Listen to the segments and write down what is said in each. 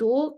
2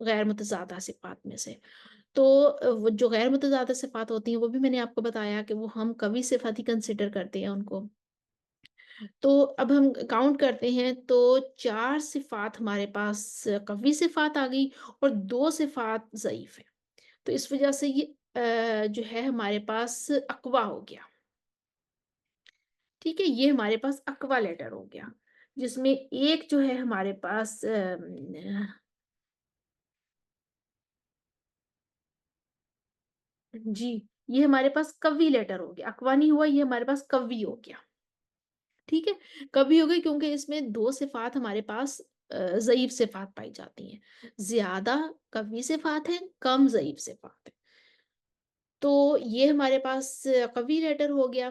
غیر متضادہ صفات میں سے۔ تو وہ جو غیر متضادہ صفات ہوتی ہیں وہ بھی میں نے آپ کو بتایا کہ وہ ہم قوی صفت ہی کنسیڈر کرتے ہیں ان کو۔ تو اب ہم کاؤنٹ کرتے ہیں تو 4 صفات ہمارے پاس قوی صفات آ گئی اور 2 صفات ضعیف ہیں۔ تو اس وجہ سے یہ جو ہے ہمارے پاس اقویٰ ہو گیا۔ ٹھیک ہے، یہ ہمارے پاس اقویٰ لیٹر ہو گیا، جس میں ایک جو ہے ہمارے پاس جی، یہ ہمارے پاس قوی لیٹر ہو گیا، اقویٰ نہیں ہوا، یہ ہمارے پاس قوی ہو گیا۔ ٹھیک ہے، قوی ہو گئی کیونکہ اس میں 2 صفات ہمارے پاس ضعیف صفات پائی جاتی ہیں، زیادہ قوی صفات ہیں، کم ضعیف صفات ہیں۔ تو یہ ہمارے پاس قوی لیٹر ہو گیا،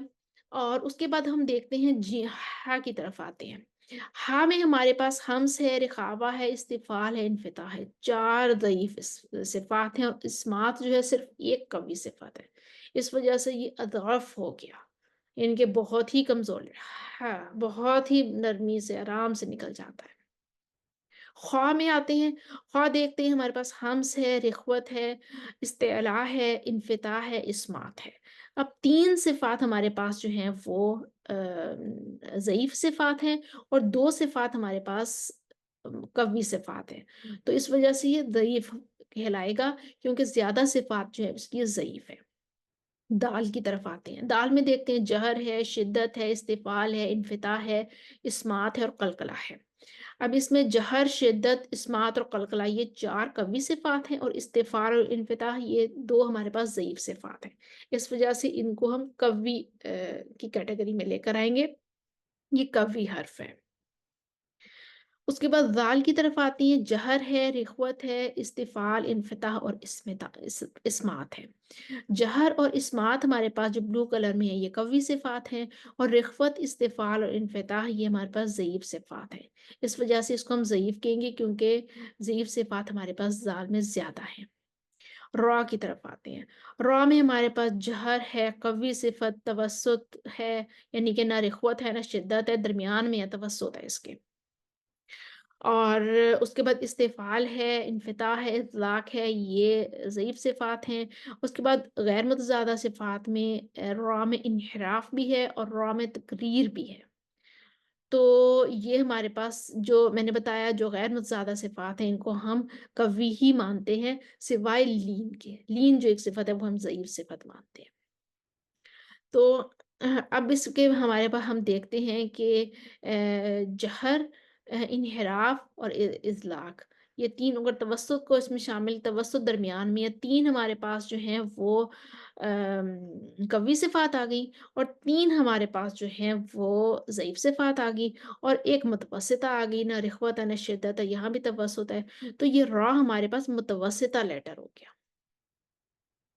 اور اس کے بعد ہم دیکھتے ہیں جی ہا کی طرف آتے ہیں۔ ہا میں ہمارے پاس ہمس ہے، رخاوہ ہے، استفعال ہے، انفتاح ہے، 4 ضعیف صفات ہیں، اور اسمات جو ہے صرف ایک قوی صفت ہے۔ اس وجہ سے یہ اضعف ہو گیا، ان کے بہت ہی کمزور، ہاں بہت ہی نرمی سے آرام سے نکل جاتا ہے۔ خواہ میں آتے ہیں، خواہ دیکھتے ہیں ہمارے پاس ہمس ہے، رخوت ہے، استعلاء ہے، انفتاح ہے، اسمات ہے۔ اب 3 صفات ہمارے پاس جو ہیں وہ ضعیف صفات ہیں، اور 2 صفات ہمارے پاس قوی صفات ہیں۔ تو اس وجہ سے یہ ضعیف کہلائے گا، کیونکہ زیادہ صفات جو ہے اس کی ضعیف ہے۔ دال کی طرف آتے ہیں، دال میں دیکھتے ہیں جہر ہے، شدت ہے، استفعال ہے، انفتاح ہے، اسمات ہے، اور قلقلہ ہے۔ اب اس میں جہر، شدت، اسمات اور قلقلہ یہ 4 قوی صفات ہیں، اور استفعال اور انفتاح یہ 2 ہمارے پاس ضعیف صفات ہیں۔ اس وجہ سے ان کو ہم قوی کی کیٹیگری میں لے کر آئیں گے، یہ قوی حرف ہے۔ اس کے بعد ذال کی طرف آتی ہیں، جہر ہے، رخوت ہے، استفعال، انفتاح اور اسمات ہے۔ جہر اور اسمات ہمارے پاس جو بلو کلر میں ہے یہ قوی صفات ہیں، اور رخوت، استفعال اور انفتاح یہ ہمارے پاس ضعیف صفات ہیں۔ اس وجہ سے اس کو ہم ضعیف کہیں گے، کیونکہ ضعیف صفات ہمارے پاس ذال میں زیادہ ہیں۔ را کی طرف آتے ہیں، را میں ہمارے پاس جہر ہے، قوی صفت، توسط ہے، یعنی کہ نہ رخوت ہے نہ شدت ہے، درمیان میں ہے، توسط ہے اس کے۔ اور اس کے بعد استفعال ہے، انفتاح ہے، اطلاق ہے، یہ ضعیف صفات ہیں۔ اس کے بعد غیر متضادہ صفات میں را میں انحراف بھی ہے اور را میں تقریر بھی ہے۔ تو یہ ہمارے پاس جو میں نے بتایا جو غیر متضادہ صفات ہیں ان کو ہم قوی ہی مانتے ہیں، سوائے لین کے۔ لین جو ایک صفت ہے وہ ہم ضعیف صفت مانتے ہیں۔ تو اب اس کے ہمارے پاس ہم دیکھتے ہیں کہ جہر، انحراف اور اطلاق، یہ 3 اگر توسط کو اس میں شامل، توسط درمیان میں، یہ 3 ہمارے پاس جو ہیں وہ قوی صفات آ گئی، اور 3 ہمارے پاس جو ہیں وہ ضعیف صفات آ گئی، اور ایک متوسطہ آ گئی، نہ رخوت ہے نہ شدت ہے، یہاں بھی توسط ہے۔ تو یہ را ہمارے پاس متوسطہ لیٹر ہو گیا۔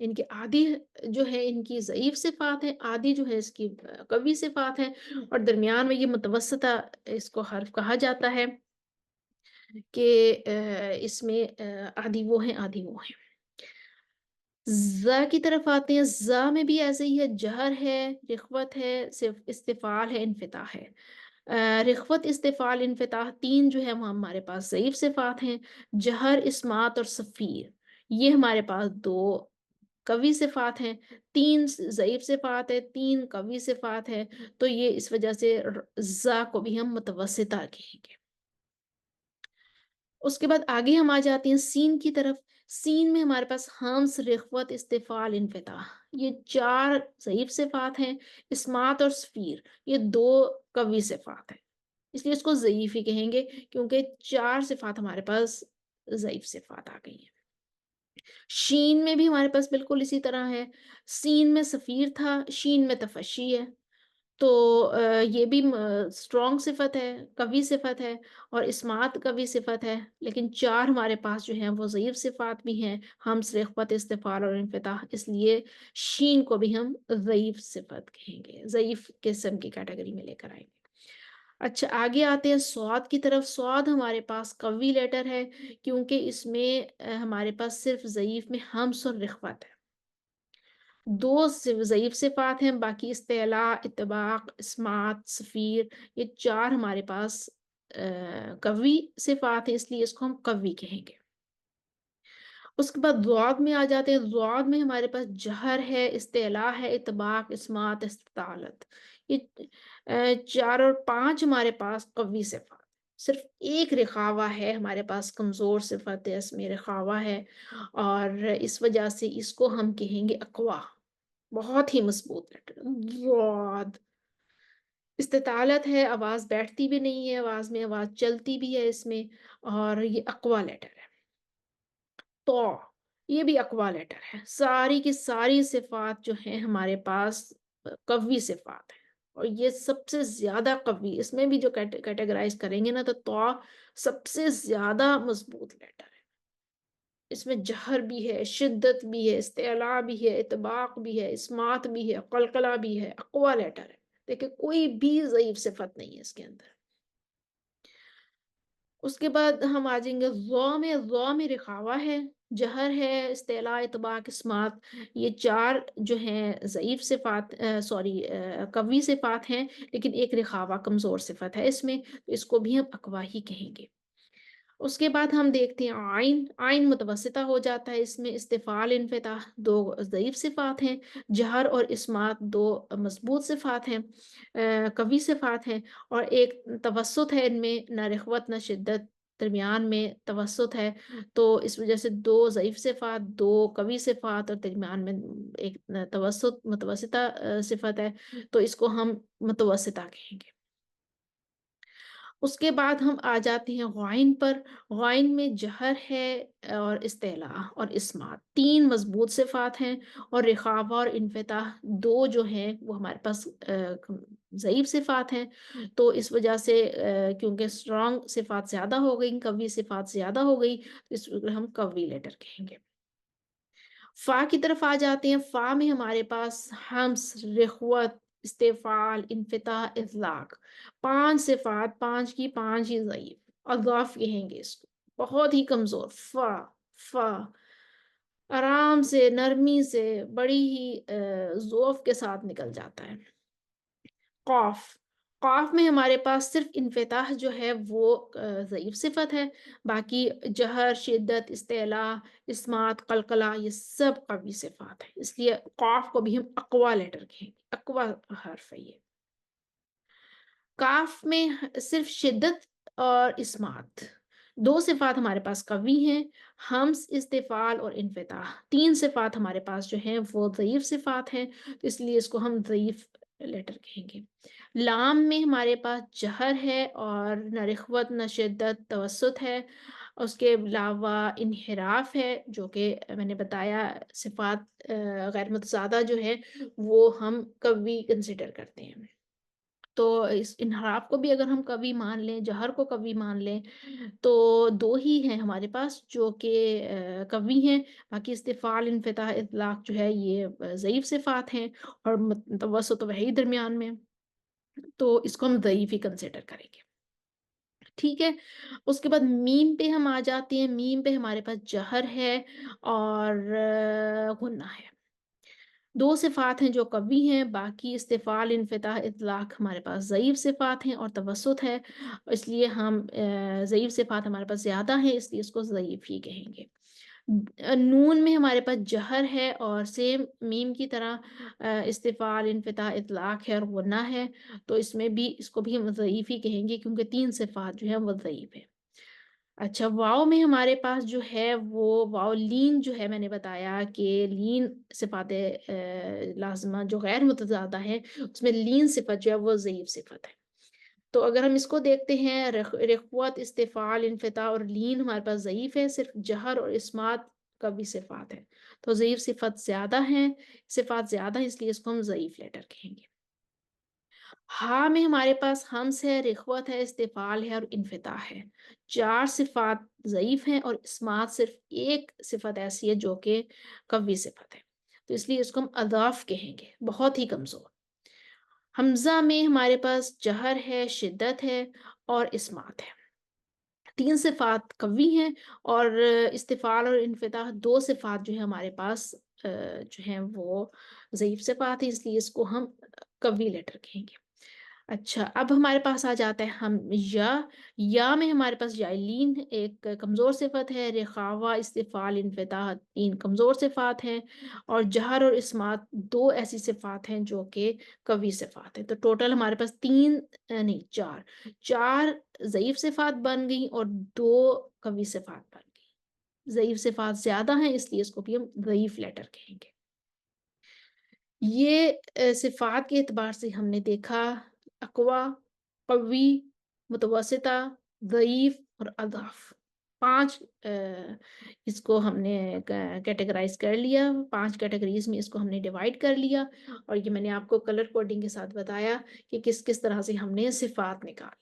ان کی آدھی جو ہے ان کی ضعیف صفات ہیں، آدھی جو ہے اس کی قوی صفات ہیں، اور درمیان میں یہ متوسطہ اس کو حرف کہا جاتا ہے کہ اس میں آدھی وہ ہیں آدھی وہ ہیں۔ ز کی طرف آتے ہیں، ز میں بھی ایسے ہی ہے، جہر ہے، رخوت ہے، صرف استفعال ہے، انفتاح ہے۔ رخوت، استفعال، انفتاح 3 جو ہے وہ ہمارے پاس ضعیف صفات ہیں۔ جہر، اسمات اور صفیر یہ ہمارے پاس 2 قوی صفات ہیں، 3 ضعیف صفات ہے، 3 قوی صفات ہے۔ تو یہ اس وجہ سے ز کو بھی ہم متوسطہ کہیں گے۔ اس کے بعد آگے ہم آ جاتے ہیں سین کی طرف۔ سین میں ہمارے پاس ہمس، رخوت، استفعال، انفتاح یہ 4 ضعیف صفات ہیں۔ اسمات اور صفیر یہ 2 قوی صفات ہیں، اس لیے اس کو ضعیف ہی کہیں گے، کیونکہ 4 صفات ہمارے پاس ضعیف صفات آ گئی ہیں۔ شین میں بھی ہمارے پاس بالکل اسی طرح ہے، سین میں صفیر تھا، شین میں تفشی ہے۔ تو یہ بھی اسٹرانگ صفت ہے، قوی صفت ہے، اور اسمات قوی صفت ہے، لیکن 4 ہمارے پاس جو ہیں وہ ضعیف صفات بھی ہیں، ہمس، رخوت، استفعال اور انفتاح، اس لیے شین کو بھی ہم ضعیف صفت کہیں گے، ضعیف قسم کی کیٹیگری میں لے کر آئیں گے۔ اچھا آگے آتے ہیں سواد کی طرف۔ سواد ہمارے پاس قوی لیٹر ہے، کیونکہ اس میں ہمارے پاس صرف ضعیف میں ہمس اور رخوت ہے۔ 2 ضعیف صفات ہیں، باقی استعلاء، اطباق، اسمات، صفیر یہ 4 ہمارے پاس قوی صفات ہیں، اس لیے اس کو ہم قوی کہیں گے۔ اس کے بعد ضاد میں آ جاتے ہیں. ضاد میں ہمارے پاس جہر ہے، استعلاء ہے، اطباق، اسمات، استطالت. یہ 4 اور 5 ہمارے پاس قوی صفات. صرف ایک رخاوہ ہے ہمارے پاس کمزور صفت ہے، اس میں رخاوہ ہے، اور اس وجہ سے اس کو ہم کہیں گے اقوا. بہت ہی مضبوط لیٹر ضاد. استطالت ہے، آواز بیٹھتی بھی نہیں ہے آواز میں، آواز چلتی بھی ہے اس میں، اور یہ اقوا لیٹر ہے. تو یہ بھی اقوا لیٹر ہے. ساری کی ساری صفات جو ہیں ہمارے پاس قوی صفات ہیں، اور یہ سب سے زیادہ قوی، اس میں بھی جو کیٹیگرائز کریں گے نا تو سب سے زیادہ مضبوط لیٹر ہے. اس میں جہر بھی ہے، شدت بھی ہے، استعلاء بھی ہے، اطباق بھی ہے، اسمات بھی ہے، قلقلہ بھی ہے. اقوا لیٹر ہے. دیکھیں کوئی بھی ضعیف صفت نہیں ہے اس کے اندر. اس کے بعد ہم آ جائیں گے ضا میں رخاوہ ہے، جہر ہے، استعلاء، اطباق، اسمات. یہ 4 جو ہیں ضعیف صفات، قوی صفات ہیں، لیکن ایک رخاوہ کمزور صفت ہے اس میں، تو اس کو بھی ہم اقوا ہی کہیں گے. اس کے بعد ہم دیکھتے ہیں آئین متوسطہ ہو جاتا ہے. اس میں استفعال، انفتاح 2 ضعیف صفات ہیں، جہر اور اسمات 2 مضبوط صفات ہیں، قوی صفات ہیں، اور ایک توسط ہے ان میں، نہ رخوت نہ شدت، درمیان میں توسط ہے. تو اس وجہ سے 2 ضعیف صفات، 2 قوی صفات، اور درمیان میں ایک متوسطہ صفت ہے، تو اس کو ہم متوسطہ کہیں گے. اس کے بعد ہم آ جاتے ہیں غائن پر. غائن میں جہر ہے، اور استعلاء اور اسمات 3 مضبوط صفات ہیں، اور رخاوہ اور انفتاح 2 جو ہیں وہ ہمارے پاس ضعیف صفات ہیں. تو اس وجہ سے کیونکہ اسٹرانگ صفات زیادہ ہو گئی، قوی صفات زیادہ ہو گئی، تو اس وجہ ہم قوی لیٹر کہیں گے. فا کی طرف آ جاتے ہیں. فا میں ہمارے پاس ہمس، رخوت، استفعال، انفتاح، اطلاق 5 صفات، 5 کی 5 ہی ضعیف. اضعاف کہیں گے اس کو، بہت ہی کمزور. فا آرام سے، نرمی سے، بڑی ہی ذوف کے ساتھ نکل جاتا ہے. قاف قاف میں ہمارے پاس صرف انفتاح جو ہے وہ ضعیف صفت ہے، باقی جہر، شدت، استعلاء، اسمات، قلقلہ یہ سب قوی صفات ہیں. اس لیے قاف کو بھی ہم اقوا لیٹر کہیں گے، اقوا حرف ہے یہ. کاف میں صرف شدت اور اسمات 2 صفات ہمارے پاس قوی ہیں، ہمس، استفعال اور انفتاح 3 صفات ہمارے پاس جو ہیں وہ ضعیف صفات ہیں، تو اس لیے اس کو ہم ضعیف لیٹر کہیں گے. لام میں ہمارے پاس جہر ہے، اور نہ رخوت نہ شدت، توسط ہے. اس کے علاوہ انحراف ہے، جو کہ میں نے بتایا صفات غیر متضادہ جو ہے وہ ہم قوی کنسیڈر کرتے ہیں. تو اس انحراف کو بھی اگر ہم قوی مان لیں، جہر کو قوی مان لیں، تو 2 ہی ہیں ہمارے پاس جو کہ قوی ہیں. باقی استفعال، انفتاح، اطلاق جو ہے یہ ضعیف صفات ہیں، اور توسط وہی درمیان میں، تو اس کو ہم ضعیف ہی کنسیڈر کریں گے. ٹھیک ہے. اس کے بعد میم پہ ہم آ جاتے ہیں. میم پہ ہمارے پاس جہر ہے، اور غنہ ہے. 2 صفات ہیں جو قوی ہیں، باقی استفعال، انفتاح، اطلاق ہمارے پاس ضعیف صفات ہیں، اور توسط ہے. اس لیے ہم ضعیف صفات ہمارے پاس زیادہ ہیں، اس لیے اس کو ضعیف ہی کہیں گے. نون میں ہمارے پاس جہر ہے، اور سیم میم کی طرح استفعال، انفتاح، اطلاق ہے، اور غنہ ہے. تو اس میں بھی اس کو بھی ہم ضعیف ہی کہیں گے، کیونکہ 3 صفات جو ہیں وہ ضعیف ہیں. اچھا، واؤ میں ہمارے پاس جو ہے وہ واؤ لین جو ہے، میں نے بتایا کہ لین صفات لازمہ جو غیر متضادہ ہے اس میں لین صفت جو ہے وہ ضعیف صفت ہے. تو اگر ہم اس کو دیکھتے ہیں، رخوت، استفعال، انفتاح اور لین ہمارے پاس ضعیف ہے، صرف جہر اور اسمات قوی صفات ہے. تو ضعیف صفت زیادہ ہیں، صفات زیادہ ہیں، اس لیے اس کو ہم ضعیف لیٹر کہیں گے. ہاں میں ہمارے پاس ہمس ہے، رخوت ہے، استفعال ہے، اور انفتاح ہے. 4 صفات ضعیف ہیں، اور اسمات صرف ایک صفت ایسی ہے جو کہ قوی صفت ہے، تو اس لیے اس کو ہم اضعاف کہیں گے، بہت ہی کمزور. حمزہ میں ہمارے پاس جہر ہے، شدت ہے، اور اسمات ہے. 3 صفات قوی ہیں، اور استفعال اور انفتاح 2 صفات جو ہے ہمارے پاس جو ہیں وہ ضعیف صفات ہیں، اس لیے اس کو ہم قوی لیٹر کہیں گے. اچھا، اب ہمارے پاس آ جاتا ہے ہم یا میں ہمارے پاس جائلین ایک کمزور صفت ہے، رخاوہ، استفعال، انفتاح 3 کمزور صفات ہیں، اور جہر اور اسمات 2 ایسی صفات ہیں جو کہ قوی صفات ہیں۔ تو ٹوٹل ہمارے پاس 3 نہیں 4 ضعیف صفات بن گئی اور 2 قوی صفات بن گئی۔ ضعیف صفات زیادہ ہیں اس لیے اس کو بھی ہم ضعیف لیٹر کہیں گے۔ یہ صفات کے اعتبار سے ہم نے دیکھا اقوا، قوی، متوسطہ، ضعیف اور اضعف، 5 اس کو ہم نے کیٹیگرائز کر لیا، 5 کیٹیگریز میں اس کو ہم نے ڈیوائڈ کر لیا، اور یہ میں نے آپ کو کلر کوڈنگ کے ساتھ بتایا کہ کس کس طرح سے ہم نے صفات نکال۔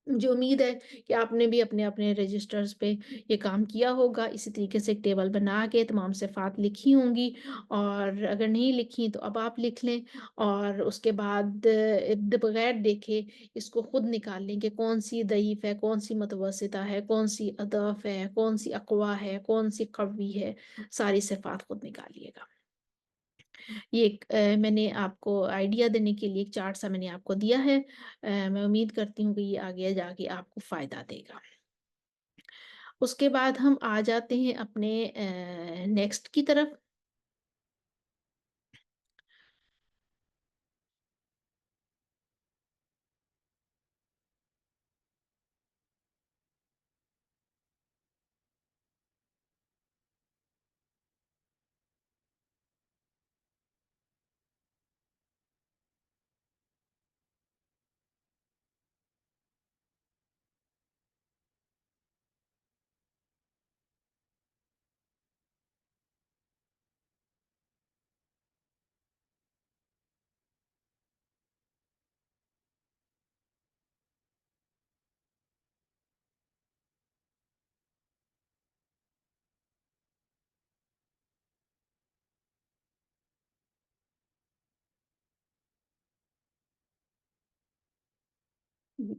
مجھے امید ہے کہ آپ نے بھی اپنے اپنے رجسٹرز پہ یہ کام کیا ہوگا، اسی طریقے سے ایک ٹیبل بنا کے تمام صفات لکھی ہوں گی، اور اگر نہیں لکھی تو اب آپ لکھ لیں، اور اس کے بعد بغیر دیکھے اس کو خود نکال لیں کہ کون سی ضعیف ہے، کون سی متوسطہ ہے، کون سی اضعف ہے، کون سی اقوا ہے، کون سی قوی ہے، ساری صفات خود نکالیے گا۔ یہ ایک میں نے آپ کو آئیڈیا دینے کے لیے ایک چارٹ سا میں نے آپ کو دیا ہے، میں امید کرتی ہوں کہ یہ آگے جا کے آپ کو فائدہ دے گا۔ اس کے بعد ہم آ جاتے ہیں اپنے نیکسٹ کی طرف۔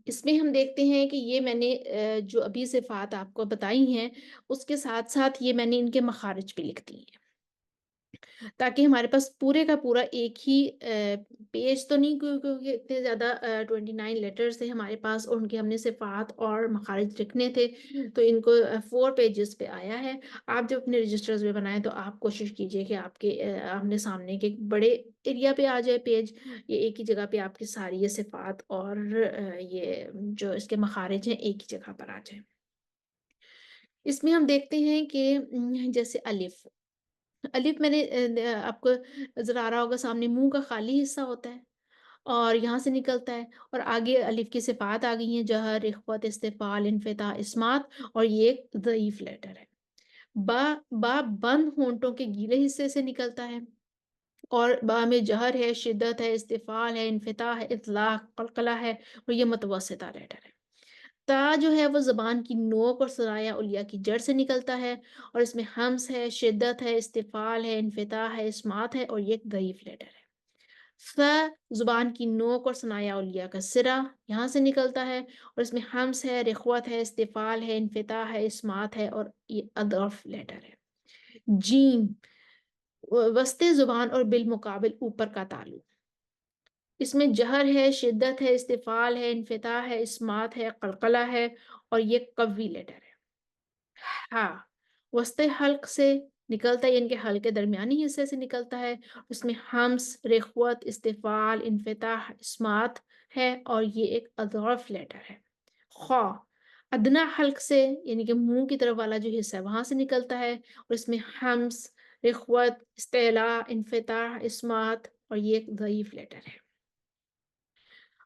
اس میں ہم دیکھتے ہیں کہ یہ میں نے جو ابھی صفات آپ کو بتائی ہیں اس کے ساتھ ساتھ یہ میں نے ان کے مخارج بھی لکھ دی ہیں، تاکہ ہمارے پاس پورے کا پورا ایک ہی پیج تو نہیں، کیونکہ اتنے زیادہ 29 لیٹرز تھے ہمارے پاس، اور ان کے ہم نے صفات اور مخارج لکھنے تھے، تو ان کو 4 پیجز پہ آیا ہے۔ آپ جب اپنے رجسٹرز میں بنائیں تو آپ کوشش کیجئے کہ آپ کے آمنے سامنے کے بڑے ایریا پہ آ جائے پیج، یہ ایک ہی جگہ پہ آپ کی ساری یہ صفات اور یہ جو اس کے مخارج ہیں ایک ہی جگہ پر آ جائیں۔ اس میں ہم دیکھتے ہیں کہ جیسے الف، الف میں نے آپ کو نظر آ رہا ہوگا سامنے، منہ کا خالی حصہ ہوتا ہے اور یہاں سے نکلتا ہے، اور آگے الف کی صفات آ گئی ہیں، جہر، اخوت، استفعال، انفتاح، اسمات، اور یہ ایک ضعیف لیٹر ہے۔ با با بند ہونٹوں کے گیلے حصے سے نکلتا ہے، اور با میں جہر ہے، شدت ہے، استفعال ہے، انفتاح ہے، اطلاق، قلقلہ ہے، اور یہ متوسطہ لیٹر ہے۔ تا جو ہے وہ زبان کی نوک اور ثنایا علیہ کی جڑ سے نکلتا ہے، اور اس میں ہمس ہے، شدت ہے، استفعال ہے، انفتاح ہے، اسمات ہے، اور یہ ایک ضعیف لیٹر ہے۔ ف زبان کی نوک اور ثنایا علیہ کا سرا یہاں سے نکلتا ہے، اور اس میں ہمس ہے، رخوت ہے، استفعال ہے، انفتاح ہے، اسمات ہے، اور یہ اضعف لیٹر ہے۔ جیم وسط زبان اور بالمقابل اوپر کا تعلق، اس میں جہر ہے، شدت ہے، استفعال ہے، انفتاح ہے، اسمات ہے، قلقلہ ہے، اور یہ قوی لیٹر ہے۔ ہاں وسط حلق سے نکلتا ہے، یعنی کہ حلق کے درمیانی حصے سے نکلتا ہے، اس میں ہمس، رخوت، استفعال، انفتاح، اسمات ہے، اور یہ ایک اضعف لیٹر ہے۔ خا ادنا حلق سے، یعنی کہ منہ کی طرف والا جو حصہ ہے وہاں سے نکلتا ہے، اور اس میں ہمس، رخوت، استعلاء، انفتاح، اسمات، اور یہ ایک ضعیف لیٹر ہے۔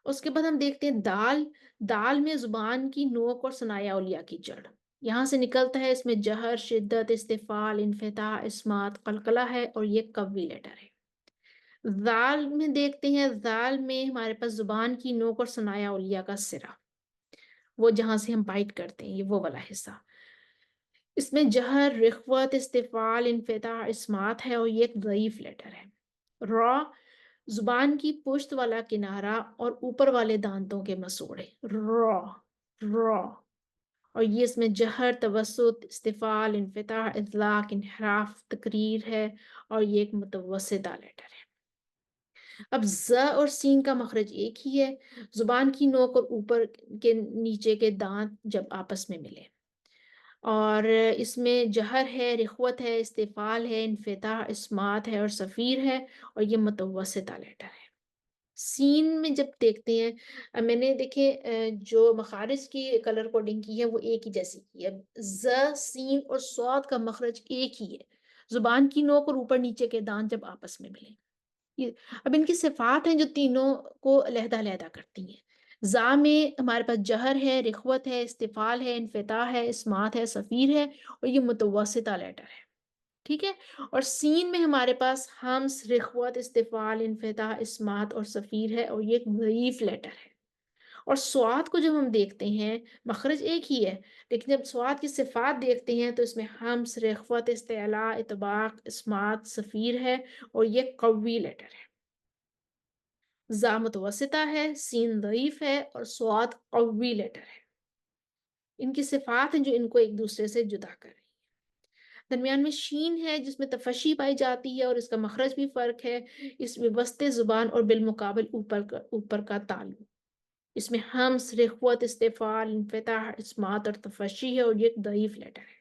اس کے بعد ہم دیکھتے ہیں دال، دال میں زبان کی نوک اور ثنایا علیہ کی جڑ یہاں سے نکلتا ہے، اس میں جہر، شدت، استفعال، انفتاح، اسمات، قلقلہ ہے، اور یہ قوی لیٹر ہے۔ ذال میں دیکھتے ہیں، ذال میں ہمارے پاس زبان کی نوک اور ثنایا علیہ کا سرا، وہ جہاں سے ہم بائٹ کرتے ہیں، یہ وہ والا حصہ، اس میں جہر، رخوت، استفعال، انفتاح، اسمات ہے، اور یہ ایک ضعیف لیٹر ہے۔ را زبان کی پشت والا کنارہ اور اوپر والے دانتوں کے مسوڑے، را را، اور یہ اس میں جہر، توسط، استفعال، انفتاح، اطلاق، انحراف، تقریر ہے، اور یہ ایک متوسطہ لیٹر ہے۔ اب ز اور سین کا مخرج ایک ہی ہے، زبان کی نوک اور اوپر کے نیچے کے دانت جب آپس میں ملے، اور اس میں جہر ہے، رخوت ہے، استفال ہے، انفتاح، اسمات ہے اور صفیر ہے، اور یہ متوسطہ لیٹر ہے۔ سین میں جب دیکھتے ہیں، میں نے دیکھے جو مخارج کی کلر کوڈنگ کی ہے وہ ایک ہی جیسی کی ہے، ز، سین اور صاد کا مخرج ایک ہی ہے، زبان کی نوک اور اوپر نیچے کے دانت جب آپس میں ملے۔ اب ان کی صفات ہیں جو تینوں کو علیحدہ علیحدہ کرتی ہیں۔ زا میں ہمارے پاس جہر ہے، رخوت ہے، استفال ہے، انفتاح ہے، اسمات ہے، صفیر ہے، اور یہ متوسطہ لیٹر ہے، ٹھیک ہے۔ اور سین میں ہمارے پاس ہمس، رخوت، استفال، انفتاح، اسمات اور صفیر ہے، اور یہ ایک ضعیف لیٹر ہے۔ اور سواد کو جب ہم دیکھتے ہیں، مخرج ایک ہی ہے، لیکن جب سواد کی صفات دیکھتے ہیں تو اس میں ہمس، رخوت، استعلاء، اطباق، اسمات، صفیر ہے، اور یہ قوی لیٹر ہے۔ زا متوسطہ ہے، سین ضعیف ہے، اور سواد قوی لیٹر ہے۔ ان کی صفات ہیں جو ان کو ایک دوسرے سے جدا کر رہی ہیں۔ درمیان میں شین ہے جس میں تفشی پائی جاتی ہے، اور اس کا مخرج بھی فرق ہے، اس میں وسط زبان اور بالمقابل اوپر کا تعلق، اس میں ہمس، رخوت، استفال، انفتاح، اسمات اور تفشی ہے، اور یہ ایک ضعیف لیٹر ہے۔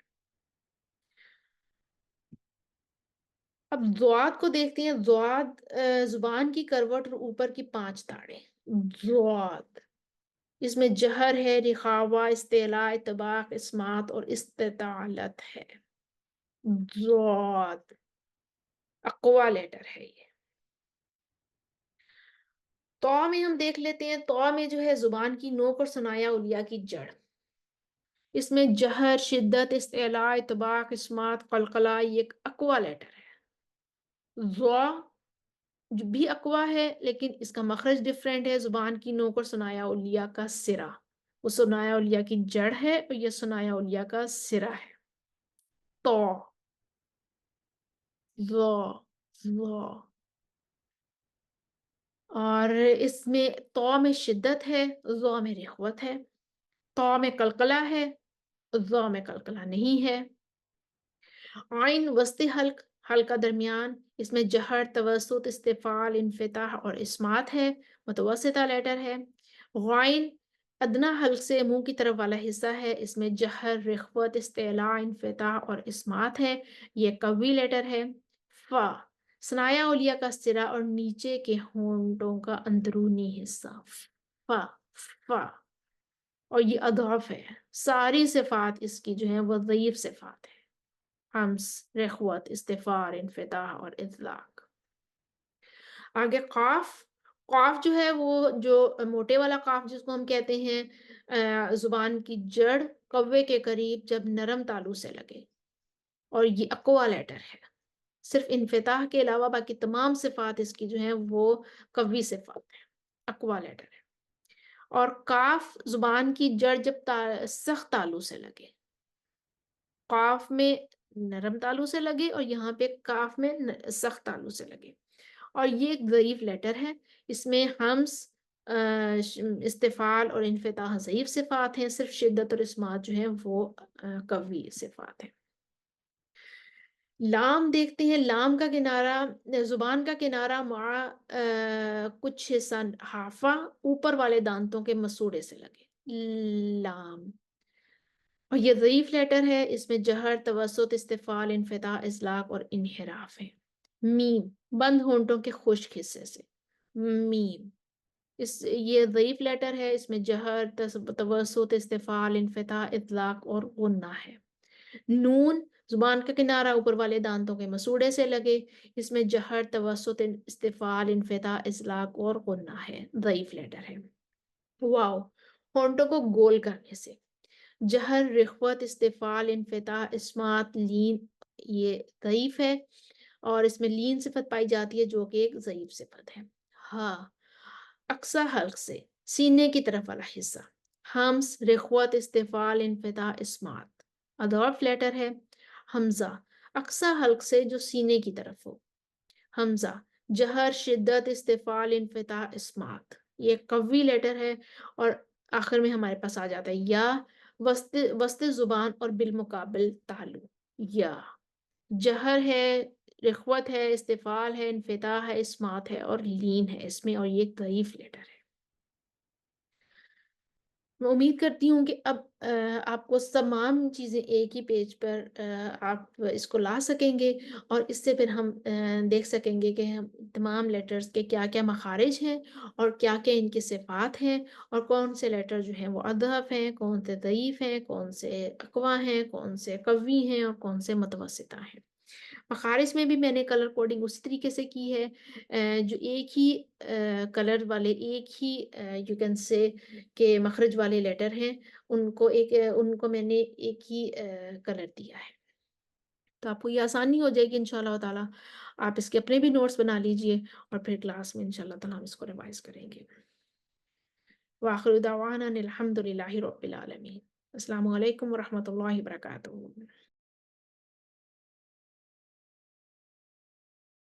اب ضاد کو دیکھتے ہیں۔ ضاد زبان کی کروٹ اور اوپر کی 5 تاڑیں، ضاد، اس میں جہر ہے، رخاوہ، استعلاء، اطباق، اسمات اور استطالت ہے۔ ضاد اقوا لیٹر ہے یہ۔ تو میں ہم دیکھ لیتے ہیں، تو میں جو ہے زبان کی نوک اور ثنایا علیہ کی جڑ، اس میں جہر، شدت، استعلاء، اطباق، اسمات، قلقلہ، یہ ایک اقوا لیٹر ہے۔ ضا جو بھی اقوا ہے لیکن اس کا مخرج ڈیفرنٹ ہے، زبان کی نوک اور ثنایا علیہ کا سرا، وہ ثنایا علیہ کی جڑ ہے اور یہ ثنایا علیہ کا سرا ہے۔ تو ضا ضا، اور اس میں تو میں شدت ہے، ضا میں رخوت ہے، تو میں قلقلہ ہے، ضا میں قلقلہ نہیں ہے۔ عین وسط حلق، حلقہ درمیان، اس میں جہر، توسط، استفال، انفتاح اور اسمات ہے، متوسطہ لیٹر ہے۔ غائن ادنا حلق سے منہ کی طرف والا حصہ ہے، اس میں جہر، رخوت، استعلاء، انفتاح اور اسمات ہے، یہ قوی لیٹر ہے۔ فا ثنایا علیہ کا سرا اور نیچے کے ہونٹوں کا اندرونی حصہ، فا فا، اور یہ اضعف ہے۔ ساری صفات اس کی جو ہیں وہ ضعیف صفات ہے، ہمس، رخوت، استفار، انفتاح اور اطلاق۔ آگے قاف، قاف جو ہے وہ جو موٹے والا قاف جس کو ہم کہتے ہیں، زبان کی جڑ کوے کے قریب جب نرم تالو سے لگے، اور یہ اقوا لیٹر ہے۔ صرف انفتاح کے علاوہ باقی تمام صفات اس کی جو ہیں وہ قوی صفات ہیں، اقوا لیٹر ہے۔ اور کاف زبان کی جڑ جب سخت تالو سے لگے، قاف میں نرم تالو سے لگے اور یہاں پہ کاف میں سخت تالو سے لگے، اور یہ ایک ضعیف لیٹر ہے۔ اس میں ہمس، استفال اور انفتاح ضعیف صفات ہیں، صرف شدت اور اسمات جو ہیں وہ قوی صفات ہیں۔ لام دیکھتے ہیں۔ لام کا کنارہ، زبان کا کنارہ مع کچھ حصہ حافہ اوپر والے دانتوں کے مسوڑے سے لگے، لام، اور یہ ضعیف لیٹر ہے، اس میں جہر، توسط، استفال، انفتاح، اطلاق اور انحراف ہے۔ میم بند ہونٹوں کے خشک حصے سے، میم، یہ ضعیف لیٹر ہے، اس میں جہر، توسط، استفال، انفتاح، اطلاق اور غنہ ہے۔ نون زبان کا کنارہ اوپر والے دانتوں کے مسوڑے سے لگے، اس میں جہر، توسط، استفال، انفتاح، اطلاق اور غنہ ہے، ضعیف لیٹر ہے۔ واو ہونٹوں کو گول کرنے سے، جہر، رخوت، استفال، انفتاح، اسمات، لین، یہ ضعیف ہے، اور اس میں لین صفت پائی جاتی ہے جو کہ ایک ضعیف صفت ہے۔ ہاں اقصی حلق سے سینے کی طرف والا حصہ، ہمس، رخوت، استفال، انفتاح، اسمات، اضعف لیٹر ہے۔ حمزہ اقصی حلق سے جو سینے کی طرف ہو، حمزہ، جہر، شدت، استفال، انفتاح، اسمات، یہ قوی لیٹر ہے۔ اور آخر میں ہمارے پاس آ جاتا ہے یا، وسط زبان اور بالمقابل تعلق، یا جہر ہے، رخوت ہے، استفال ہے، انفتاح ہے، اسمات ہے اور لین ہے اس میں، اور یہ ایک ضعیف لیٹر ہے۔ میں امید کرتی ہوں کہ اب آپ کو تمام چیزیں ایک ہی پیج پر آپ اس کو لا سکیں گے، اور اس سے پھر ہم دیکھ سکیں گے کہ ہم تمام لیٹرز کے کیا کیا مخارج ہیں، اور کیا کیا ان کی صفات ہیں، اور کون سے لیٹر جو ہیں وہ اضعف ہیں، کون سے ضعیف ہیں، کون سے اقوی ہیں، کون سے قوی ہیں، اور کون سے متوسطہ ہیں۔ مخارج میں بھی میں نے کلر کوڈنگ اسی طریقے سے کی ہے، جو ایک ہی کلر والے، ایک ہی یو کین سے کہ مخرج والے لیٹر ہیں، ان کو میں نے ایک ہی کلر دیا ہے، تو آپ کو یہ آسانی ہو جائے گی انشاءاللہ تعالیٰ۔ آپ اس کے اپنے بھی نوٹس بنا لیجئے، اور پھر کلاس میں انشاءاللہ تعالیٰ ہم اس کو ریوائز کریں گے۔ وآخر دعوانا ان الحمد للہ رب العالمین۔ السلام علیکم ورحمۃ اللہ وبرکاتہ۔